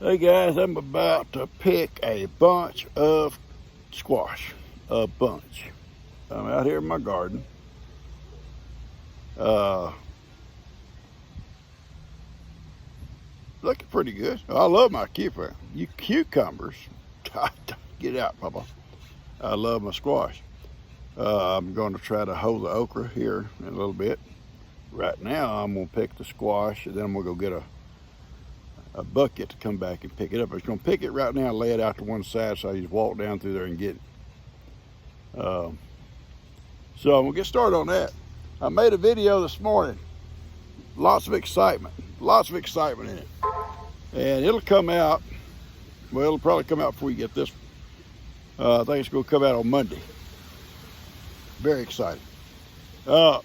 Hey guys, I'm about to pick a bunch of squash. A bunch. I'm out here in my garden. Looking pretty good. I love my cucumbers. Get out, Papa. I love my squash. I'm going to try to hoe the okra here in a little bit. Right now, I'm going to pick the squash, and then I'm going to go get a bucket to come back and pick it up. I was going to pick it right now and lay it out to one side so I just walk down through there and get it. So I'm going to get started on that. I made a video this morning. Lots of excitement in it. And it'll come out, well, it'll probably come out before you get this one. I think it's going to come out on Monday. Very excited. So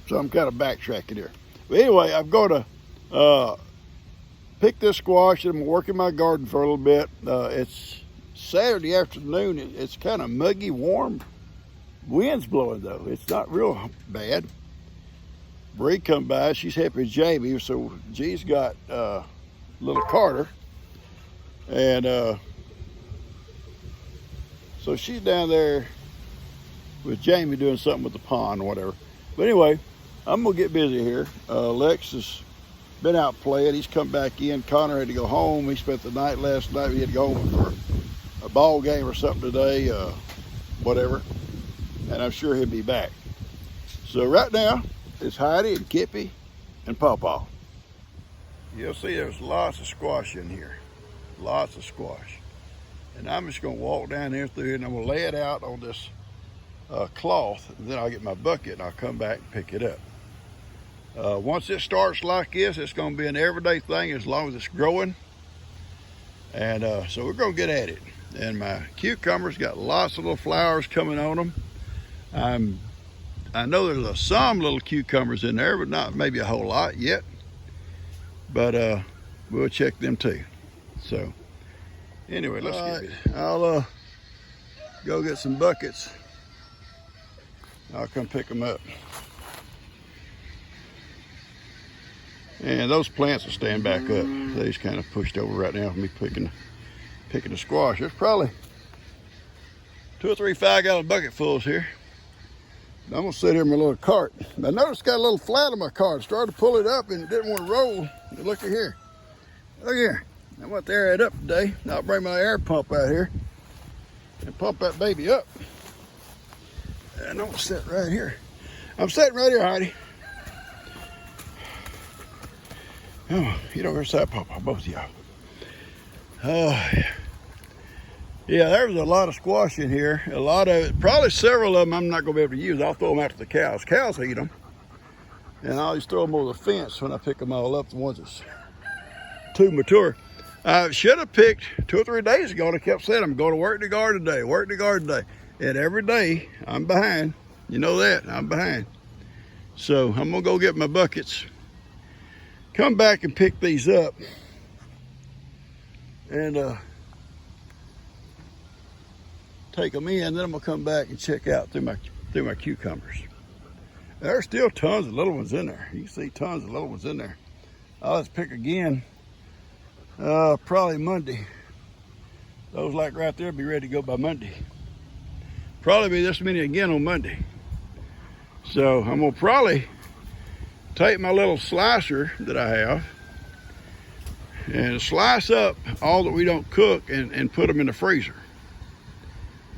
I'm kind of backtracking here. But anyway, I'm going to pick this squash and I'm working my garden for a little bit. It's Saturday afternoon. It's kind of muggy, warm. Wind's blowing though. It's not real bad. Bree come by. She's helping Jamie. So G's got little Carter. And so she's down there with Jamie doing something with the pond or whatever. But anyway, I'm going to get busy here. Lex has been out playing. He's come back in. Connor had to go home. He spent the night last night. He had to go home for a ball game or something today, whatever. And I'm sure he'll be back. So right now, it's Heidi and Kippy and Pawpaw. You'll see there's lots of squash in here. Lots of squash. And I'm just going to walk down here through it and I'm going to lay it out on this cloth. And then I'll get my bucket and I'll come back and pick it up. Once it starts like this, it's going to be an everyday thing as long as it's growing. And so we're going to get at it. And my cucumbers got lots of little flowers coming on them. I know there's some little cucumbers in there, but not maybe a whole lot yet. But we'll check them too. So anyway, let's get it. I'll go get some buckets. I'll come pick them up. And those plants will stand back up. They just kind of pushed over right now for me picking the squash. There's probably 2 or 3 5-gallon bucketfuls here. I'm gonna sit here in my little cart. I noticed it got a little flat on my cart. Started to pull it up and it didn't want to roll. Look at here. Look here. I want to air it up today. I'll bring my air pump out here and pump that baby up. And I'm gonna sit right here. I'm sitting right here, Heidi. Oh, you don't hear that, Papa, both of y'all. Oh, yeah, there was a lot of squash in here. A lot of it, probably several of them I'm not going to be able to use. I'll throw them out to the cows. Cows eat them. And I'll just throw them over the fence when I pick them all up, the ones that's too mature. I should have picked 2 or 3 days ago and I kept saying, I'm going to work the garden today, And every day, I'm behind. You know that, I'm behind. So I'm going to go get my buckets. Come back and pick these up. And take them in, then I'm gonna come back and check out through my cucumbers. There's still tons of little ones in there. You can see tons of little ones in there. I'll have to pick again, probably Monday. Those like right there be ready to go by Monday. Probably be this many again on Monday. So I'm gonna probably take my little slicer that I have and slice up all that we don't cook and put them in the freezer.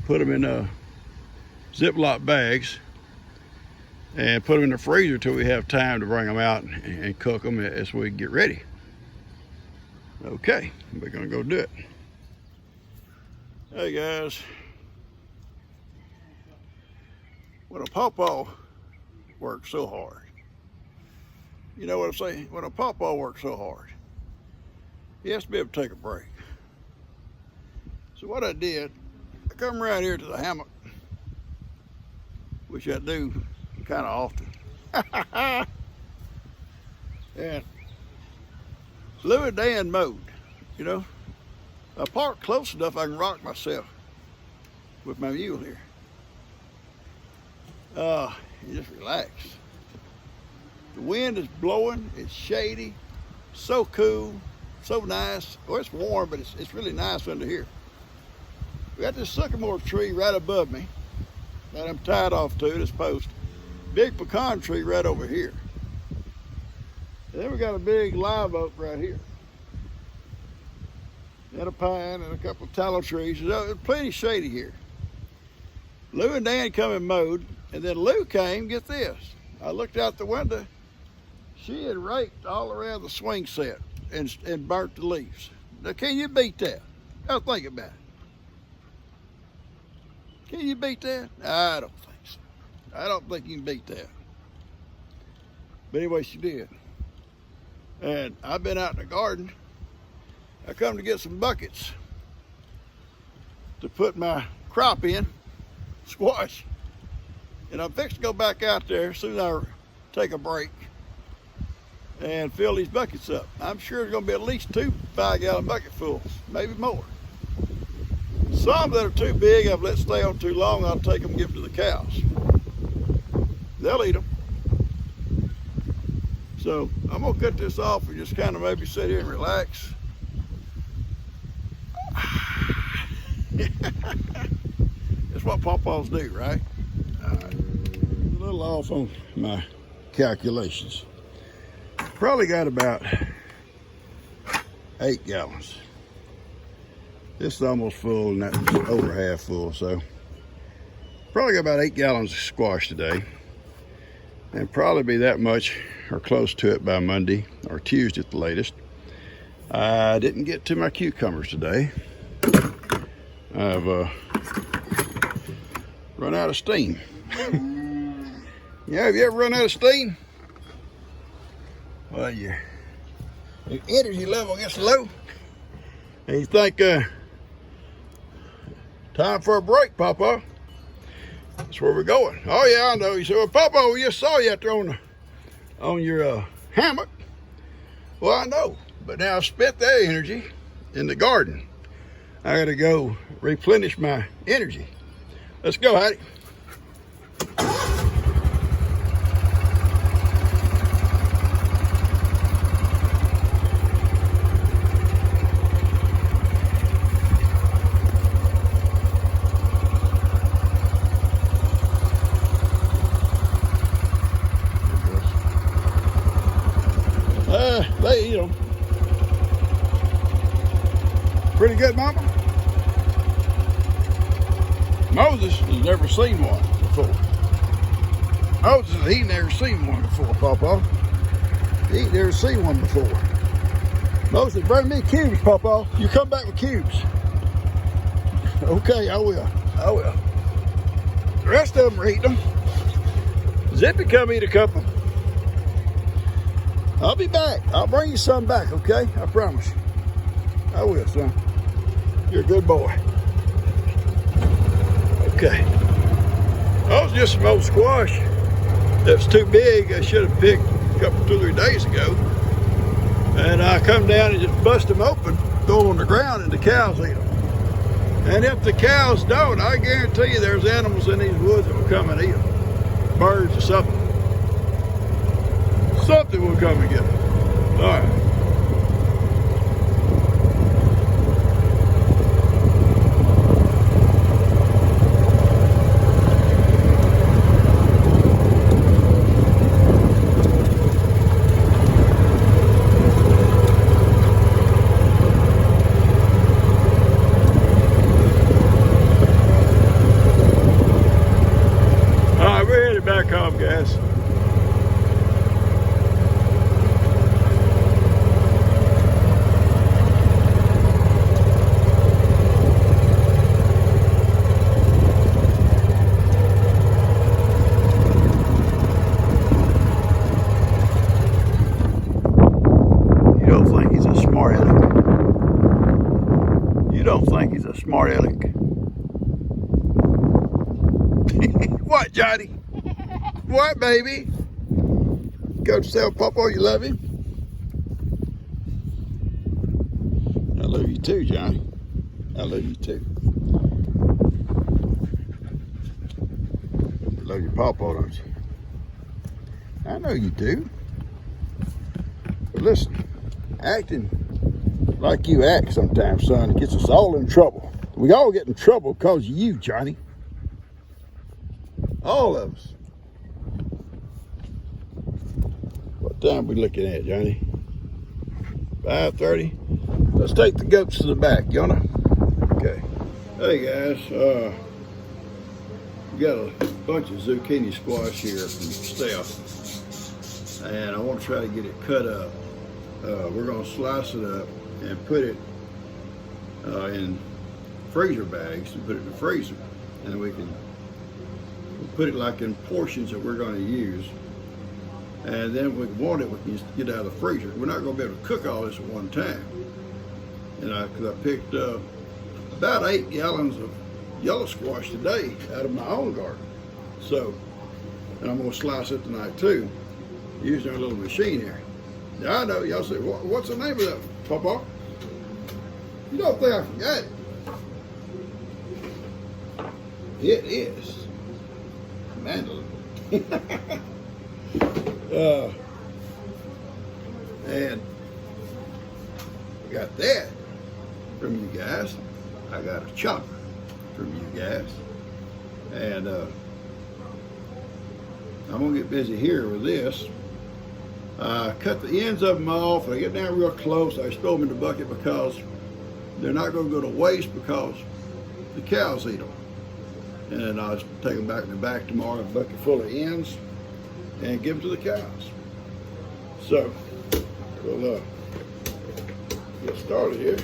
Put them in Ziploc bags and put them in the freezer till we have time to bring them out and cook them as we get ready. Okay, we're gonna go do it. Hey guys, when a pawpaw works so hard, you know what I'm saying? When a pawpaw works so hard, he has to be able to take a break. So what I did, I come around here to the hammock, which I do kind of often. And Louis Dan mode, you know. I park close enough I can rock myself with my mule here. You just relax. The wind is blowing, it's shady, so cool. So nice. Well, it's warm, but it's really nice under here. We got this sycamore tree right above me that I'm tied off to this post. Big pecan tree right over here. And then we got a big live oak right here. And a pine and a couple of tallow trees. There's plenty shady here. Lou and Dan come and mowed, and then Lou came, get this. I looked out the window. She had raked all around the swing set and burnt the leaves. Now, can you beat that? Now think about it. Can you beat that? I don't think so. I don't think you can beat that. But anyway, she did. And I've been out in the garden. I come to get some buckets to put my crop in, squash. And I'm fixing to go back out there as soon as I take a break and fill these buckets up. I'm sure there's gonna be at least 2 5-gallon bucketfuls, maybe more. Some that are too big, I've let stay on too long, I'll take them and give them to the cows. They'll eat them. So I'm gonna cut this off and just kind of maybe sit here and relax. That's what pawpaws do, right? All right. A little off on my calculations. Probably got about 8 gallons. This is almost full and that's over half full, so probably got about 8 gallons of squash today. And probably be that much or close to it by Monday or Tuesday at the latest. I didn't get to my cucumbers today. I've run out of steam. Yeah, have you ever run out of steam? Well, your energy level gets low. And you think, time for a break, Papa. That's where we're going. Oh yeah, I know. You said, well, Papa, we just saw you out there on your hammock. Well, I know, but now I've spent that energy in the garden. I gotta go replenish my energy. Let's go, Hattie. They eat them. Pretty good, Mama? Moses has never seen one before. Moses, he never seen one before, Papa. He ain't never seen one before. Moses, bring me cubes, Papa. You come back with cubes. Okay, I will. I will. The rest of them are eating them. Zippy, come eat a couple. I'll be back. I'll bring you some back, okay? I promise you. I will, son. You're a good boy. Okay. That was just some old squash. That was too big. I should have picked a couple, 2 or 3 days ago. And I come down and just bust them open, throw them on the ground, and the cows eat them. And if the cows don't, I guarantee you there's animals in these woods that will come and eat them. Birds or something. Something will come and get them. All right. We're headed back home, guys. You don't think he's a smart aleck? You don't think he's a smart aleck? What, Johnny? What, baby? Go tell Papa you love him. I love you too, Johnny. I love you too. You love your Papa, don't you? I know you do. But listen, acting like you act sometimes, son. It gets us all in trouble. We all get in trouble because of you, Johnny. All of us. What time we looking at, Johnny? 5:30. Let's take the goats to the back, Yona. Okay. Hey guys, we got a bunch of zucchini squash here from Steph, and I want to try to get it cut up. We're going to slice it up and put it in freezer bags and put it in the freezer, and then we'll put it like in portions that we're going to use. And then if we want it, we can just get out of the freezer. We're not going to be able to cook all this at one time. And because I picked about 8 gallons of yellow squash today out of my own garden. So, and I'm going to slice it tonight too, using our little machine here. Now I know, y'all say, what's the name of that, Papa? You don't think I forgot it? It is mandolin. And I got that from you guys. I got a chopper from you guys. And I'm gonna get busy here with this. Cut the ends of them off. I get down real close. I throw them in the bucket because they're not gonna go to waste because the cows eat them. And then I'll just take them back in the back tomorrow, a bucket full of ends, and give them to the cows. So we'll get started here.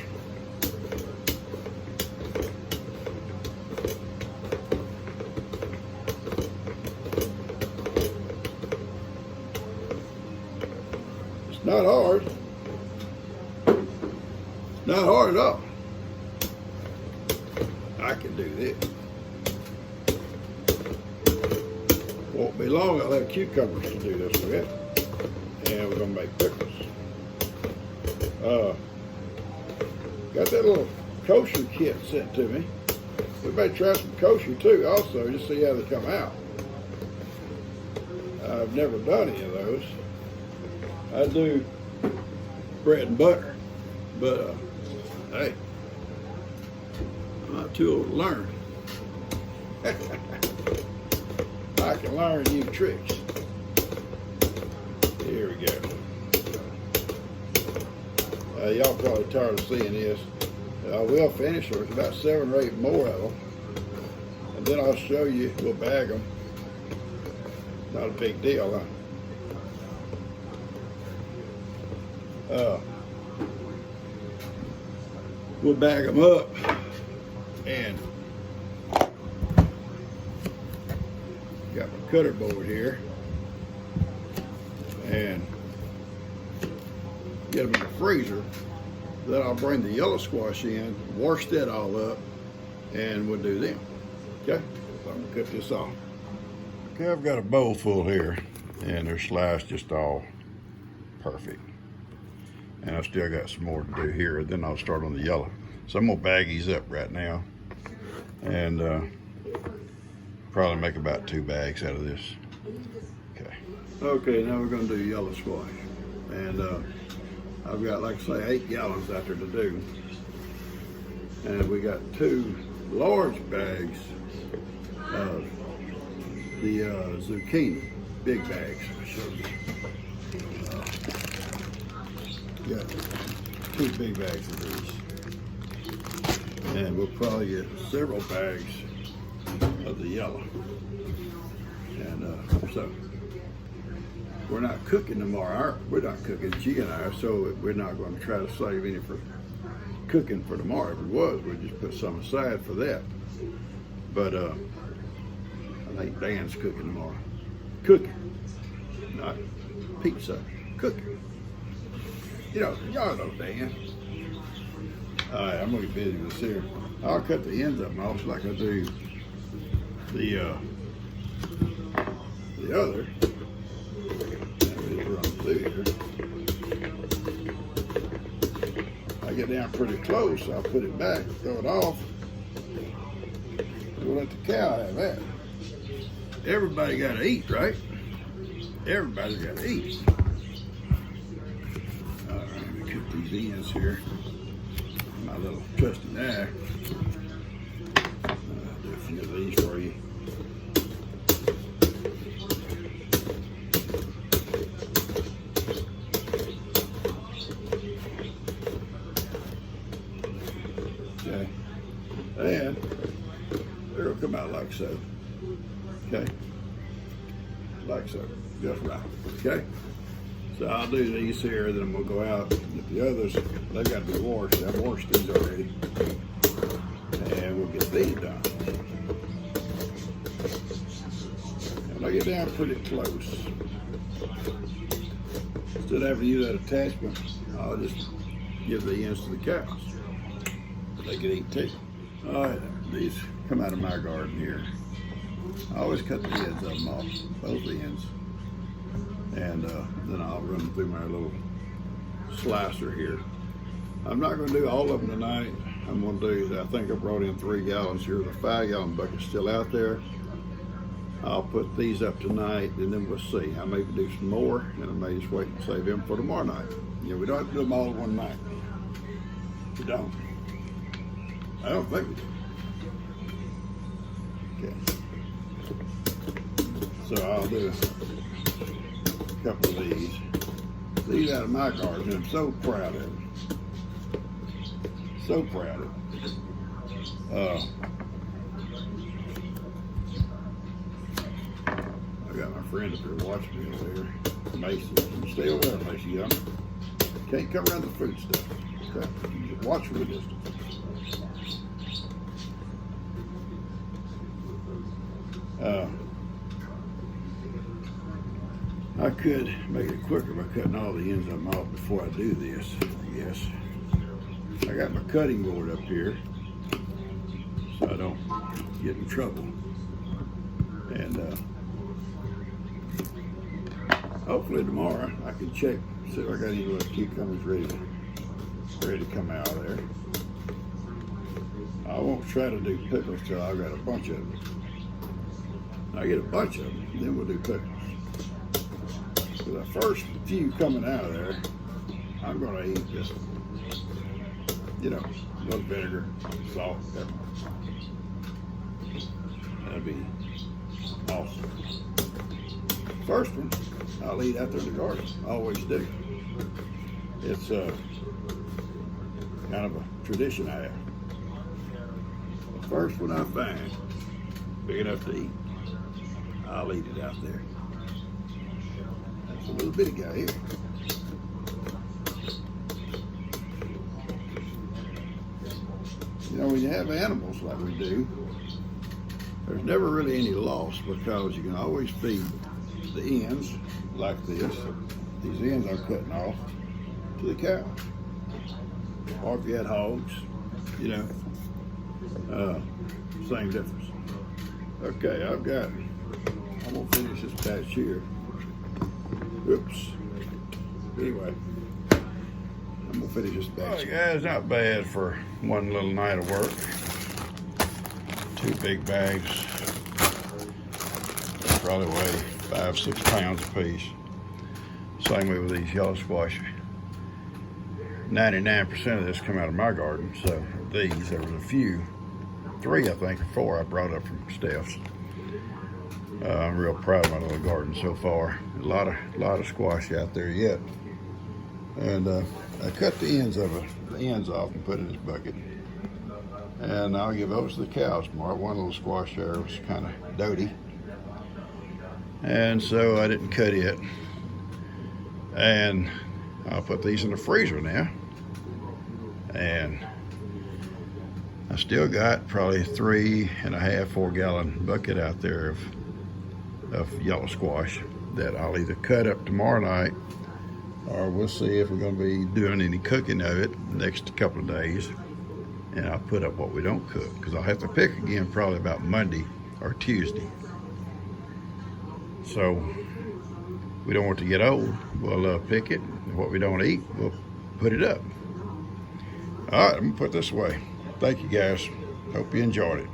It's not hard. Not hard at all. I can do this. Won't be long, I'll have cucumbers to do this with. And we're gonna make pickles. Got that little kosher kit sent to me. We may try some kosher too also, just see how they come out. I've never done any of those. I do bread and butter, but hey, I'm not too old to learn. I can learn new tricks. Here we go. Y'all probably tired of seeing this. I will finish. There's about 7 or 8 more of them. And then I'll show you, we'll bag them. Not a big deal, huh? We'll bag them up and got my cutter board here and get them in the freezer. Then I'll bring the yellow squash in, wash that all up, and we'll do them. Okay, so I'm gonna cut this off. Okay, I've got a bowl full here, and they're sliced just all perfect. And I've still got some more to do here. Then I'll start on the yellow. So I'm gonna bag these up right now, and probably make about 2 bags out of this. Okay. Okay, now we're gonna do yellow squash, and I've got, like I say, 8 gallons out there to do, and we got 2 large bags of the zucchini, big bags. I'll show you. Got 2 big bags of these, and we'll probably get several bags of the yellow. And so we're not cooking tomorrow. We're not cooking, G and I, so we're not going to try to save any for cooking for tomorrow. If it was, we'd just put some aside for that. But I think Dan's cooking tomorrow. Cooking, not pizza. Cooking. You know, y'all know Dan. All right, I'm gonna get busy with this here. I'll cut the ends of them off like I do the other. Run through here. I get down pretty close, so I'll put it back, throw it off. We'll let the cow have that. Everybody gotta eat, right? Everybody's gotta eat. All right, let me cut these ends here. my little trusty knife. I'll do a few of these for you. Okay, and they'll come out like so. Okay, like so, just right. Okay, so I'll do these here, then we'll go out. Get the others, they've got to be washed. I've washed these already, and we'll get these done. And I get down pretty close. Instead of having to use that attachment, I'll just give the ends to the cows. They can eat too. All right, these come out of my garden here. I always cut the ends of them off, both the ends. And then I'll run them through my little slicer here. I'm not gonna do all of them tonight. I'm gonna do, I think I brought in 3 gallons here. The 5-gallon bucket's still out there. I'll put these up tonight and then we'll see. I may do some more and I may just wait and save them for tomorrow night. You know, we don't have to do them all in one night. We don't. I don't think we do. Okay. So I'll do a couple of these. These out of my garden, and I'm so proud of them. So proud of them. I got my friend up here watching me over there. Mason, stay over there, Mason. You can't come around the food stuff. Okay? You just watch from a distance. I could make it quicker by cutting all the ends of them off before I do this, I guess. I got my cutting board up here so I don't get in trouble. And hopefully tomorrow I can check, see if I got any little cucumbers ready to come out of there. I won't try to do pickles till I've got a bunch of them. I get a bunch of them, then we'll do pickles. So the first few coming out of there, I'm gonna eat just, you know, a little vinegar, salt, pepper. That'd be awesome. First one, I'll eat out there in the garden. I always do. It's kind of a tradition I have. The first one I find big enough to eat, I'll eat it out there. That's a little bitty guy here. You know, when you have animals like we do, there's never really any loss because you can always feed the ends like this. These ends I'm cutting off to the cows. Or if you had hogs, you know, same difference. Okay, I'm gonna finish this patch here. Oops. Anyway, I'm gonna finish this batch. All right, guys, not bad for one little night of work. 2 big bags. They probably weigh 5-6 pounds a piece. Same way with these yellow squash. 99% of this come out of my garden. So these, there was a few, 3 I think, or 4 I brought up from Steph's. I'm real proud of my little garden so far. A lot of squash out there yet. And I cut the ends off and put in this bucket. And I'll give those to the cows tomorrow. One little squash there was kind of doty. And so I didn't cut it. And I'll put these in the freezer now. And I still got probably 3.5, 4-gallon bucket out there of yellow squash that I'll either cut up tomorrow night, or we'll see if we're going to be doing any cooking of it next couple of days. And I'll put up what we don't cook, because I'll have to pick again probably about Monday or Tuesday. So we don't want it to get old. We'll pick it, and what we don't eat, we'll put it up. All right, I'm gonna put this away. Thank you guys. Hope you enjoyed it.